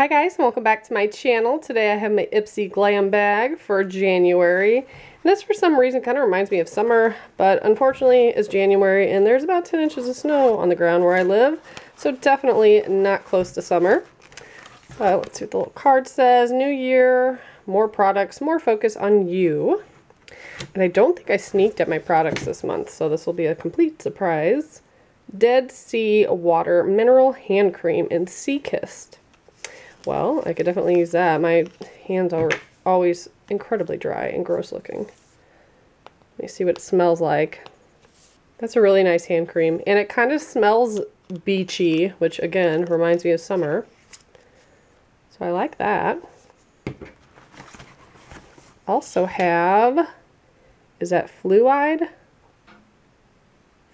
Hi guys, and welcome back to my channel. Today I have my Ipsy Glam Bag for January. And this for some reason kind of reminds me of summer, but unfortunately it's January and there's about 10 inches of snow on the ground where I live. So definitely not close to summer. Let's see what the little card says. New year, more products, more focus on you. And I don't think I sneaked at my products this month, so this will be a complete surprise. Dead Sea Water Mineral Hand Cream in Sea Kissed. Well, I could definitely use that. My hands are always incredibly dry and gross looking. Let me see what it smells like. That's a really nice hand cream. And it kind of smells beachy, which again reminds me of summer. So I like that. Also have, is that fluid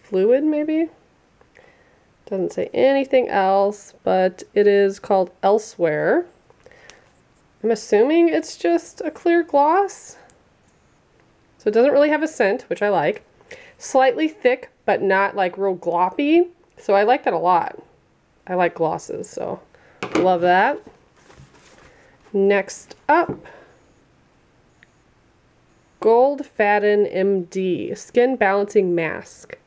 maybe? Doesn't say anything else, but it is called Elsewhere. I'm assuming it's just a clear gloss. So it doesn't really have a scent, which I like. Slightly thick, but not like real gloppy. So I like that a lot. I like glosses, so love that. Next up, Gold Faden MD Skin Balancing Mask.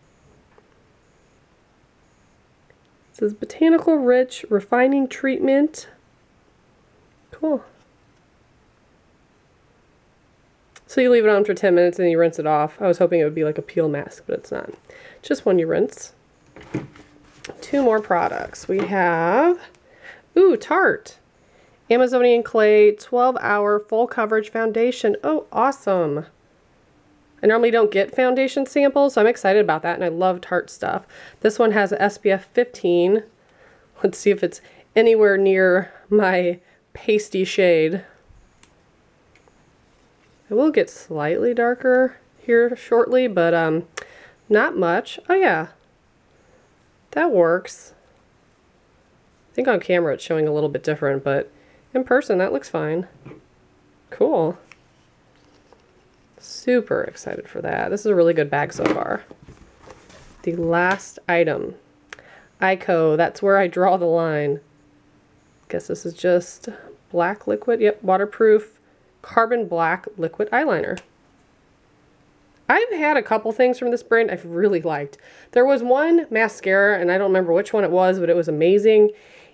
It says Botanical Rich Refining Treatment. Cool. So you leave it on for 10 minutes and you rinse it off. I was hoping it would be like a peel mask, but it's not. Just one you rinse. Two more products. We have, Tarte. Amazonian Clay 12-Hour Full Coverage Foundation. Oh, awesome. I normally don't get foundation samples, so I'm excited about that, and I love Tarte stuff. This one has SPF 15. Let's see if it's anywhere near my pasty shade. I will get slightly darker here shortly, but not much. Oh yeah, that works. I think on camera it's showing a little bit different, but in person that looks fine. Cool. Super excited for that. This is a really good bag so far. The last item. Ico, that's where I draw the line. Guess this is just black liquid. Yep, waterproof carbon black liquid eyeliner. I've had a couple things from this brand I've really liked. There was one mascara, and I don't remember which one it was, but it was amazing.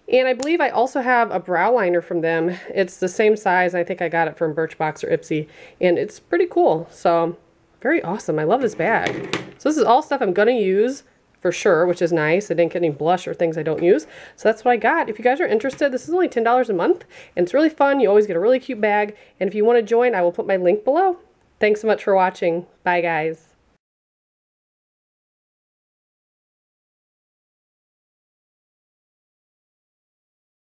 And I believe I also have a brow liner from them. It's the same size. I think I got it from Birchbox or Ipsy, and it's pretty cool. So very awesome. I love this bag. So this is all stuff I'm gonna use for sure, which is nice. I didn't get any blush or things I don't use. So that's what I got. If you guys are interested, this is only $10 a month, and it's really fun. You always get a really cute bag. And if you want to join, I will put my link below. Thanks so much for watching. Bye, guys.